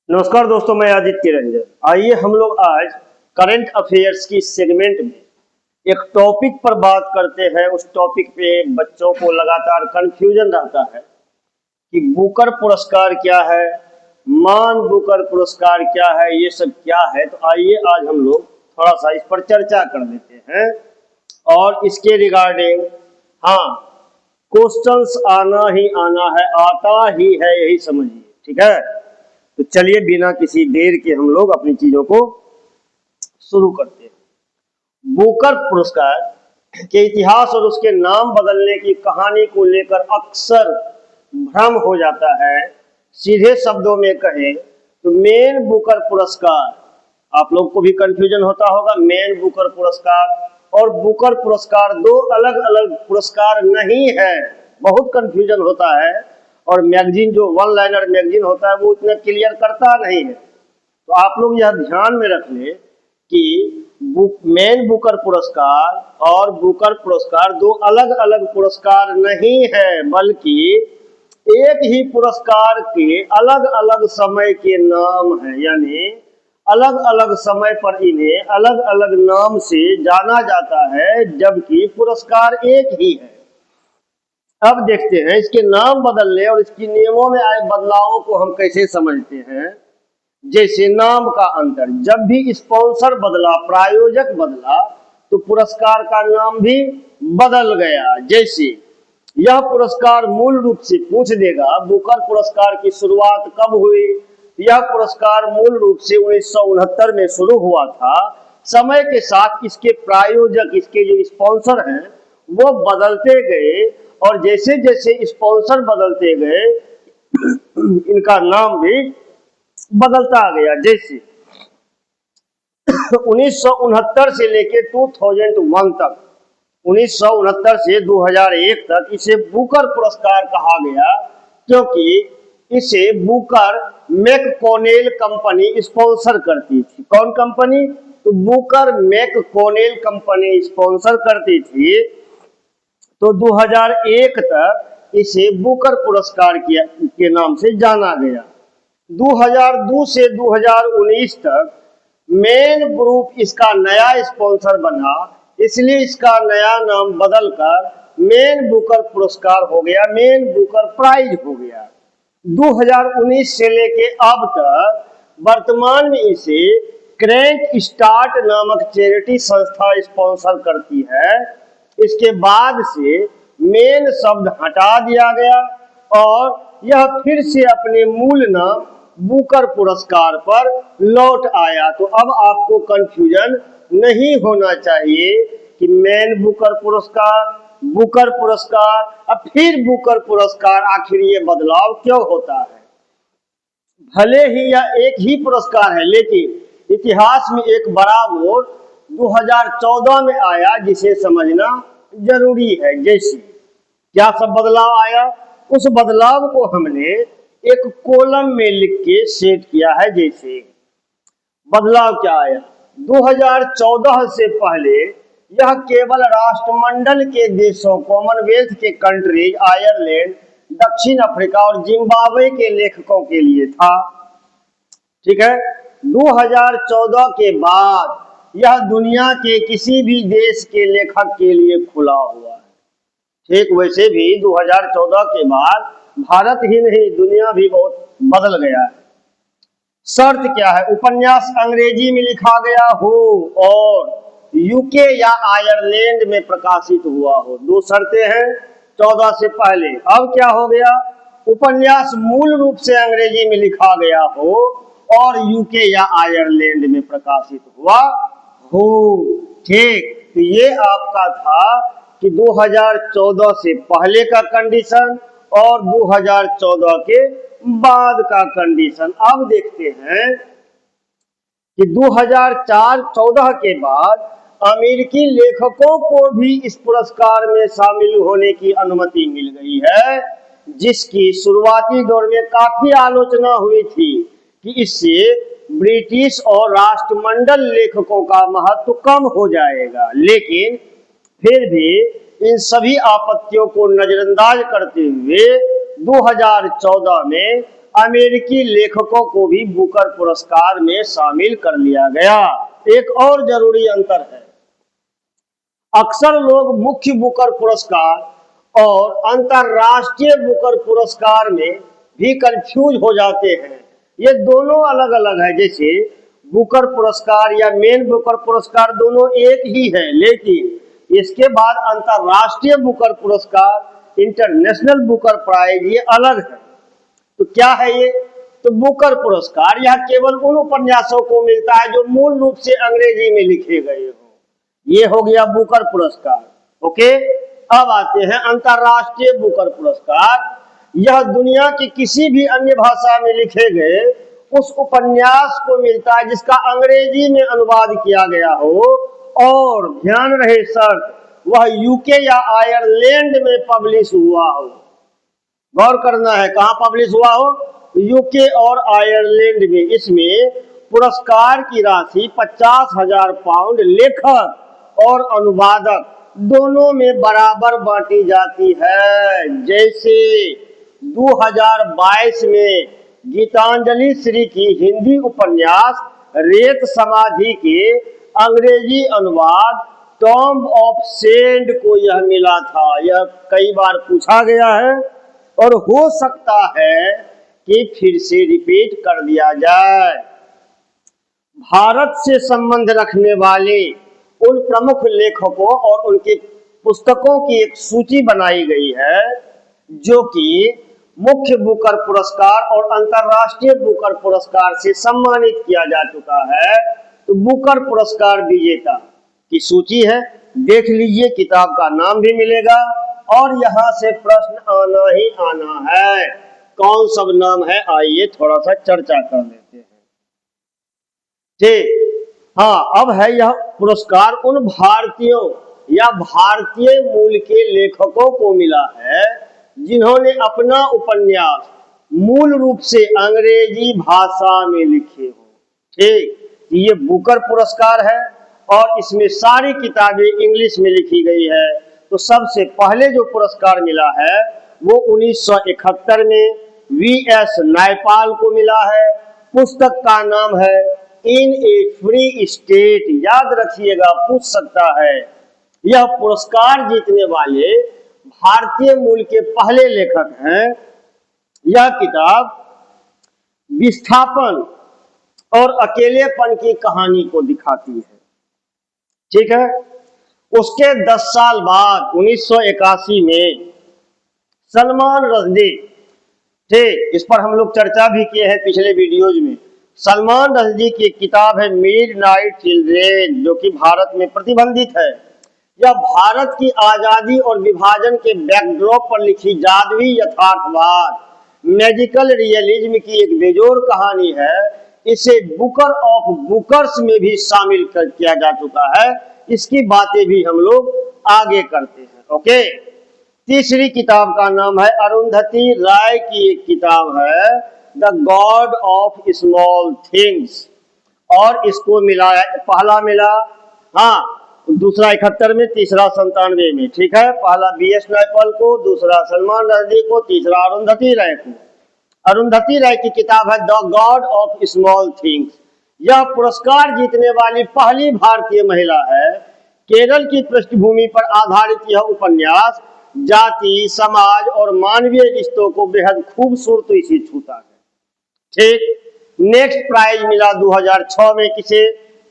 नमस्कार दोस्तों, मैं आदित्य रंजन। आइए हम लोग आज करंट अफेयर्स की सेगमेंट में एक टॉपिक पर बात करते हैं। उस टॉपिक पे बच्चों को लगातार कंफ्यूजन रहता है कि बुकर पुरस्कार क्या है, मान बुकर पुरस्कार क्या है, ये सब क्या है। तो आइए आज हम लोग थोड़ा सा इस पर चर्चा कर लेते हैं और इसके रिगार्डिंग क्वेश्चंस आना ही आना है, आता ही है, यही समझिए। ठीक है, तो चलिए बिना किसी देर के हम लोग अपनी चीजों को शुरू करते हैं। बुकर पुरस्कार के इतिहास और उसके नाम बदलने की कहानी को लेकर अक्सर भ्रम हो जाता है। सीधे शब्दों में कहें तो मेन बुकर पुरस्कार, आप लोग को भी कंफ्यूजन होता होगा, मेन बुकर पुरस्कार और बुकर पुरस्कार दो अलग अलग पुरस्कार नहीं है। बहुत कंफ्यूजन होता है और मैगजीन जो वन लाइनर मैगजीन होता है वो उतना क्लियर करता नहीं है। तो आप लोग यह ध्यान में रख लें कि मेन बुकर पुरस्कार और बुकर पुरस्कार दो अलग अलग पुरस्कार नहीं है, बल्कि एक ही पुरस्कार के अलग अलग समय के नाम है। यानी अलग अलग समय पर इन्हें अलग अलग नाम से जाना जाता है, जबकि पुरस्कार एक ही है। अब देखते हैं इसके नाम बदलने और इसके नियमों में आए बदलावों को हम कैसे समझते हैं। जैसे नाम का अंतर, जब भी स्पॉन्सर बदला, प्रायोजक बदला, तो पुरस्कार का नाम भी बदल गया। जैसे यह पुरस्कार मूल रूप से पूछ देगा बुकर पुरस्कार की शुरुआत कब हुई। यह पुरस्कार मूल रूप से 1969 में शुरू हुआ था। समय के साथ इसके प्रायोजक, इसके जो स्पॉन्सर हैं वो बदलते गए और जैसे जैसे स्पॉन्सर बदलते गए इनका नाम भी बदलता गया। जैसे 1969 से लेके 2001 तक, 1969 से 2001 तक इसे बुकर पुरस्कार कहा गया, क्योंकि इसे बुकर मैककॉनेल कंपनी स्पॉन्सर करती थी। कौन कंपनी? तो बुकर मैककॉनेल कंपनी स्पॉन्सर करती थी। तो 2001 तक इसे बुकर पुरस्कार के नाम से जाना गया। 2002 से 2019 तक मेन ग्रुप इसका नया स्पॉन्सर बना, इसलिए इसका नया नाम बदलकर मेन बुकर पुरस्कार हो गया, मेन बुकर प्राइज हो गया। 2019 से लेके अब तक वर्तमान में इसे क्रैंक स्टार्ट नामक चैरिटी संस्था स्पॉन्सर करती है। इसके बाद से मेन शब्द हटा दिया गया और यह फिर से अपने मूल नाम बुकर पुरस्कार पर लौट आया। तो अब आपको कंफ्यूजन नहीं होना चाहिए कि मेन बुकर पुरस्कार, बुकर पुरस्कार, अब फिर बुकर पुरस्कार, आखिर ये बदलाव क्यों होता है। भले ही यह एक ही पुरस्कार है, लेकिन इतिहास में एक बड़ा मोड़ 2014 में आया जिसे समझना जरूरी है। जैसे क्या सब बदलाव आया, उस बदलाव को हमने एक कॉलम में लिख के सेट किया है। जैसे बदलाव क्या आया, 2014 से पहले यह केवल राष्ट्रमंडल के देशों, कॉमनवेल्थ के कंट्रीज, आयरलैंड, दक्षिण अफ्रीका और जिम्बाब्वे के लेखकों के लिए था। ठीक है, 2014 के बाद यह दुनिया के किसी भी देश के लेखक के लिए खुला हुआ है। ठीक वैसे भी 2014 के बाद भारत ही नहीं, दुनिया भी बहुत बदल गया है। शर्त क्या है, उपन्यास अंग्रेजी में लिखा गया हो और यूके या आयरलैंड में प्रकाशित हुआ हो। दो शर्तें हैं 14 से पहले। अब क्या हो गया, उपन्यास मूल रूप से अंग्रेजी में लिखा गया हो और यूके या आयरलैंड में प्रकाशित हुआ हो। ठीक, तो ये आपका था कि 2014 से पहले का कंडीशन और 2014 के बाद का कंडीशन। अब देखते हैं कि 2014 के बाद अमेरिकी लेखकों को भी इस पुरस्कार में शामिल होने की अनुमति मिल गई है, जिसकी शुरुआती दौर में काफी आलोचना हुई थी कि इससे ब्रिटिश और राष्ट्रमंडल लेखकों का महत्व कम हो जाएगा। लेकिन फिर भी इन सभी आपत्तियों को नजरअंदाज करते हुए 2014 में अमेरिकी लेखकों को भी बुकर पुरस्कार में शामिल कर लिया गया। एक और जरूरी अंतर है, अक्सर लोग मुख्य बुकर पुरस्कार और अंतरराष्ट्रीय बुकर पुरस्कार में भी कंफ्यूज हो जाते हैं। ये दोनों अलग अलग है। जैसे बुकर पुरस्कार या मेन बुकर पुरस्कार दोनों एक ही है, लेकिन इसके बाद अंतरराष्ट्रीय बुकर पुरस्कार, इंटरनेशनल बुकर प्राइज, ये अलग है। तो क्या है ये? तो बुकर पुरस्कार यह केवल उन उपन्यासों को मिलता है जो मूल रूप से अंग्रेजी में लिखे गए हो। ये हो गया बुकर पुरस्कार। ओके, अब आते हैं अंतरराष्ट्रीय बुकर पुरस्कार। यह दुनिया की किसी भी अन्य भाषा में लिखे गए उस उपन्यास को मिलता है जिसका अंग्रेजी में अनुवाद किया गया हो, और ध्यान रहे शर्त, वह यूके या आयरलैंड में पब्लिश हुआ हो। गौर करना है, कहां पब्लिश हुआ हो? यूके और आयरलैंड में। इसमें पुरस्कार की राशि 50,000 पाउंड लेखक और अनुवादक दोनों में बराबर बांटी जाती है। जैसे 2022 में गीतांजलि श्री की हिंदी उपन्यास रेत समाधि के अंग्रेजी अनुवाद टॉम्ब ऑफ सेंड को यह मिला था। यह कई बार पूछा गया है और हो सकता है कि फिर से रिपीट कर दिया जाए। भारत से संबंध रखने वाले उन प्रमुख लेखकों और उनके पुस्तकों की एक सूची बनाई गई है जो कि मुख्य बुकर पुरस्कार और अंतरराष्ट्रीय बुकर पुरस्कार से सम्मानित किया जा चुका है। तो बुकर पुरस्कार विजेता की सूची है, देख लीजिए, किताब का नाम भी मिलेगा और यहाँ से प्रश्न आना ही आना है। कौन सब नाम है, आइए थोड़ा सा चर्चा कर लेते हैं। ठीक, हाँ, अब है यह पुरस्कार उन भारतीयों या भारतीय मूल के लेखकों को मिला है जिन्होंने अपना उपन्यास मूल रूप से अंग्रेजी भाषा में लिखे हो। ठीक, ये बुकर पुरस्कार है और इसमें सारी किताबें इंग्लिश में लिखी गई है। तो सबसे पहले जो पुरस्कार मिला है वो 1971 में वीएस नायपाल को मिला है। पुस्तक का नाम है इन ए फ्री स्टेट। याद रखिएगा, पूछ सकता है। यह पुरस्कार जीतने वाले भारतीय मूल के पहले लेखक हैं। यह किताब विस्थापन और अकेलेपन की कहानी को दिखाती है। ठीक है, उसके 10 साल बाद 1981 में सलमान रश्दी, ठीक, इस पर हम लोग चर्चा भी किए हैं पिछले वीडियोज में। सलमान रश्दी की किताब है मिडनाइट चिल्ड्रेन, जो कि भारत में प्रतिबंधित है। यह भारत की आजादी और विभाजन के बैकड्रॉप पर लिखी जादुई यथार्थवाद, मैजिकल रियलिज्म की एक बेजोड़ कहानी है। इसे बुकर ऑफ बुकर्स में भी शामिल किया जा चुका है। इसकी बातें भी हम लोग आगे करते हैं। ओके, तीसरी किताब का नाम है अरुंधति राय की एक किताब है the God of small things, और इसको मिला है, पहला मिला, हाँ, दूसरा 71 में, तीसरा 97 में। ठीक है, पहला बीएस नायपाल को, दूसरा सलमान रश्दी को, तीसरा अरुंधति राय को। अरुंधति राय की किताब है the God of small things. यह पुरस्कार जीतने वाली पहली भारतीय महिला है। केरल की पृष्ठभूमि पर आधारित यह उपन्यास जाति, समाज और मानवीय रिश्तों को बेहद खूबसूरती से छूता है। ठीक, नेक्स्ट प्राइज मिला 2006 में किसे?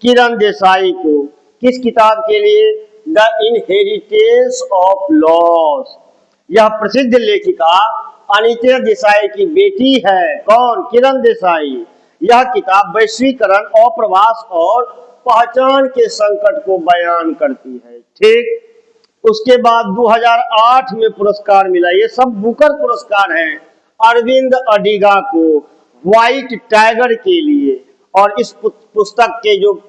किरण देसाई को। किस किताब के लिए? The inheritance of loss. यह प्रसिद्ध लेखिका अनिता देसाई की बेटी है। कौन? किरण देसाई। यह किताब वैश्वीकरण, अप्रवास और पहचान के संकट को बयान करती है। ठीक, उसके बाद 2008 में पुरस्कार मिला, ये सब बुकर पुरस्कार हैं, अरविंद अडिगा को व्हाइट टाइगर के लिए। और इस पुस्तक के जो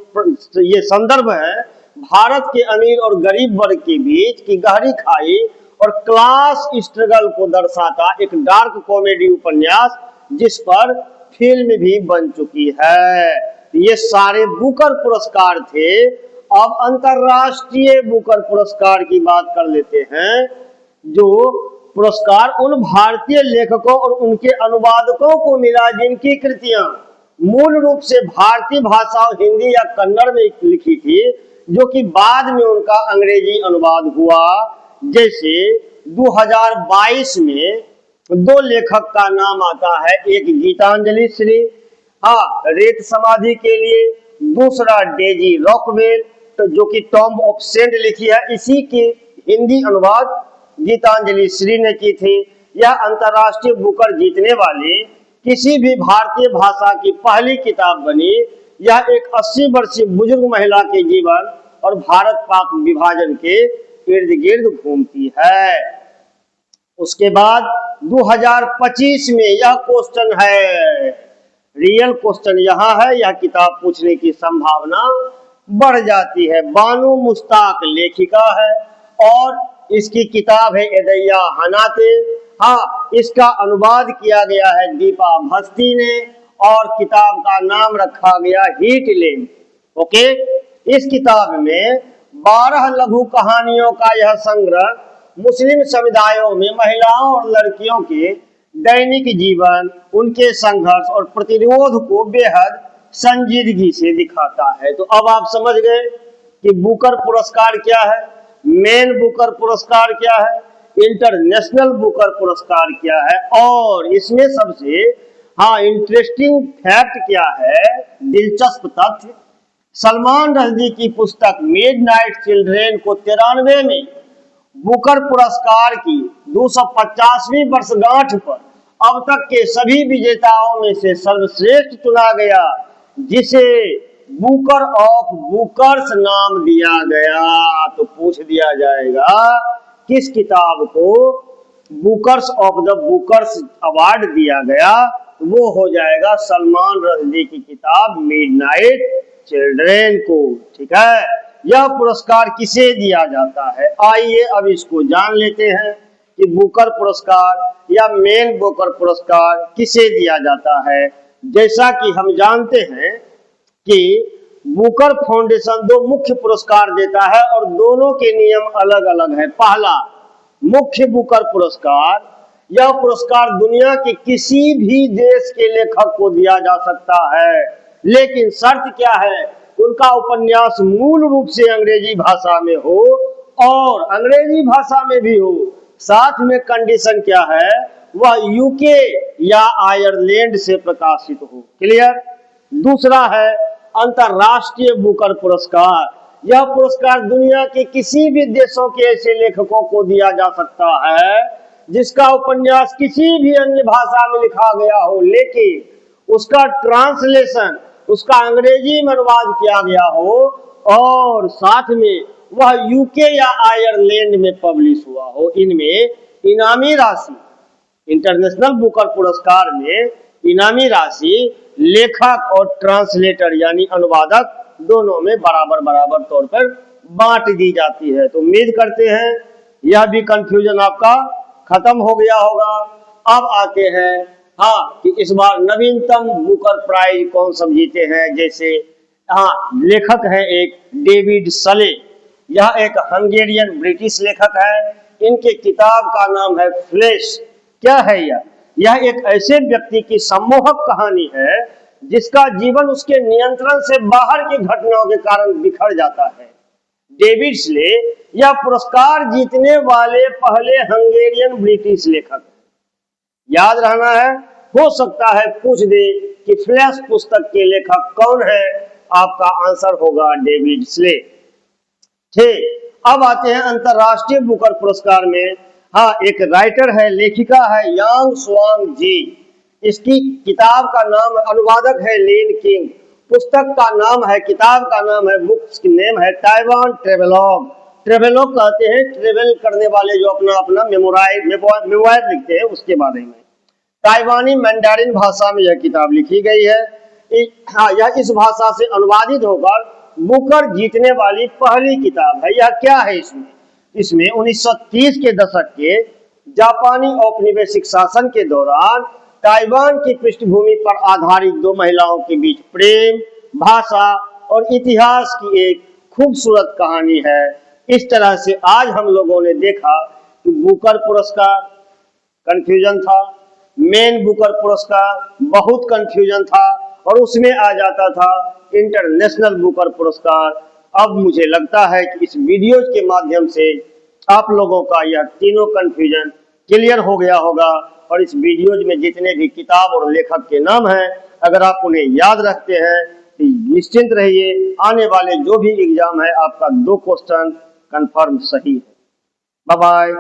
ये संदर्भ है, भारत के अमीर और गरीब वर्ग के बीच की गहरी खाई और क्लास स्ट्रगल को दर्शाता एक डार्क कॉमेडी उपन्यास, जिस पर फिल्म भी बन चुकी है। ये सारे बुकर पुरस्कार थे। अब अंतरराष्ट्रीय बुकर पुरस्कार की बात कर लेते हैं, जो पुरस्कार उन भारतीय लेखकों और उनके अनुवादकों को मिला जिनकी कृतियां मूल रूप से भारतीय भाषा और हिंदी या कन्नड़ में लिखी थी, जो कि बाद में उनका अंग्रेजी अनुवाद हुआ। जैसे 2022 में दो लेखक का नाम आता है, एक गीतांजलि श्री, हाँ, रेत समाधि के लिए, दूसरा डेजी रॉकवेल, तो जो कि टॉम ऑफ सेंट लिखी है, इसी की हिंदी अनुवाद गीतांजलि श्री ने की थी। यह अंतर्राष्ट्रीय बुकर जीतने वाली किसी भी भारतीय भाषा की पहली किताब बनी। यह एक 80 वर्षीय बुजुर्ग महिला के जीवन और भारत पाक विभाजन के इर्द गिर्द घूमती है। उसके बाद 2025 में यह क्वेश्चन है, रियल क्वेश्चन यहाँ है, यह किताब पूछने की संभावना बढ़ जाती है। बानो मुश्ताक लेखिका है और इसकी किताब है एदैया हनाते। हाँ, इसका अनुवाद किया गया है दीपा भस्ती ने और किताब का नाम रखा गया हीट लैम्प। ओके, इस किताब में 12 लघु कहानियों का यह संग्रह मुस्लिम समुदायों में महिलाओं और लड़कियों के दैनिक जीवन, उनके संघर्ष और प्रतिरोध को बेहद संजीदगी से दिखाता है। तो अब आप समझ गए कि बुकर पुरस्कार क्या है, मेन बुकर पुरस्कार क्या है, इंटरनेशनल बुकर पुरस्कार क्या है, और इसमें सबसे इंटरेस्टिंग फैक्ट क्या है, दिलचस्प तथ्य, सलमान रश्दी की पुस्तक मिडनाइट चिल्ड्रेन को 93 में बुकर पुरस्कार की 250वीं वर्षगांठ पर अब तक के सभी विजेताओं में से सर्वश्रेष्ठ चुना गया, जिसे बुकर ऑफ बुकर्स नाम दिया गया। तो पूछ दिया जाएगा किस किताब को Booker's of the Booker's award दिया गया, वो हो जाएगा सलमान रश्दी की किताब मिडनाइट चिल्ड्रेन को। ठीक है, यह पुरस्कार किसे दिया जाता है, आइए अब इसको जान लेते हैं कि बुकर पुरस्कार या मेन बुकर पुरस्कार किसे दिया जाता है। जैसा कि हम जानते हैं कि बुकर फाउंडेशन दो मुख्य पुरस्कार देता है और दोनों के नियम अलग अलग है। पहला, मुख्य बुकर पुरस्कार, यह पुरस्कार दुनिया के किसी भी देश के लेखक को दिया जा सकता है, लेकिन शर्त क्या है, उनका उपन्यास मूल रूप से अंग्रेजी भाषा में हो और अंग्रेजी भाषा में भी हो। साथ में कंडीशन क्या है, वह यूके या आयरलैंड से प्रकाशित हो। क्लियर। दूसरा है अंतरराष्ट्रीय बुकर पुरस्कार, यह पुरस्कार दुनिया के किसी भी देशों के ऐसे लेखकों को दिया जा सकता है जिसका उपन्यास किसी भी अन्य भाषा में लिखा गया हो, लेकिन उसका ट्रांसलेशन, उसका अंग्रेजी में अनुवाद किया गया हो और साथ में वह यूके या आयरलैंड में पब्लिश हुआ हो। इनमें इनामी राशि, इंटरनेशनल बुकर पुरस्कार में इनामी राशि लेखक और ट्रांसलेटर यानी अनुवादक दोनों में बराबर बराबर तौर पर बांट दी जाती है। तो उम्मीद करते हैं यह भी कंफ्यूजन आपका खत्म हो गया होगा। अब आते हैं कि इस बार नवीनतम बुकर प्राइज कौन सब जीते हैं। जैसे लेखक है एक डेविड सले, यह एक हंगेरियन ब्रिटिश लेखक है। इनके किताब का नाम है फ्लैश। क्या है यह एक ऐसे व्यक्ति की सम्मोहक कहानी है जिसका जीवन उसके नियंत्रण से बाहर की घटनाओं के कारण बिखर जाता है। डेविड सले यह पुरस्कार जीतने वाले पहले हंगेरियन ब्रिटिश लेखक हैं। याद रहना है, हो सकता है पूछ दे कि फ्लैश पुस्तक के लेखक कौन है, आपका आंसर होगा डेविड सले। ठीक, अब आते हैं अंतरराष्ट्रीय बुकर पुरस्कार में। एक राइटर है, लेखिका है यांग स्वांग जी। इसकी किताब का नाम, अनुवादक है लिन किंग। पुस्तक का नाम है, किताब का नाम है, बुक्स की नेम है ताइवान ट्रेवलॉग। ट्रेवलॉग कहते हैं ट्रेवल करने वाले जो अपना अपना मेमोयर लिखते हैं उसके बारे में। ताइवानी मैंडारिन भाषा में यह किताब लिखी गई है। यह इस भाषा से अनुवादित होकर बुकर जीतने वाली पहली किताब है। यह क्या है, इसमें 1930 के दशक के जापानी औपनिवेशिक शासन के दौरान ताइवान की पृष्ठभूमि पर आधारित दो महिलाओं के बीच प्रेम, भाषा और इतिहास की एक खूबसूरत कहानी है। इस तरह से आज हम लोगों ने देखा कि बुकर पुरस्कार कंफ्यूजन था, मेन बुकर पुरस्कार बहुत कंफ्यूजन था, और उसमें आ जाता था इंटरनेशनल बुकर पुरस्कार। अब मुझे लगता है कि इस वीडियो के माध्यम से आप लोगों का यह तीनों कंफ्यूजन क्लियर हो गया होगा, और इस वीडियोज में जितने भी किताब और लेखक के नाम हैं, अगर आप उन्हें याद रखते हैं तो निश्चिंत रहिए, आने वाले जो भी एग्जाम है आपका 2 क्वेश्चन कंफर्म सही है। Bye bye.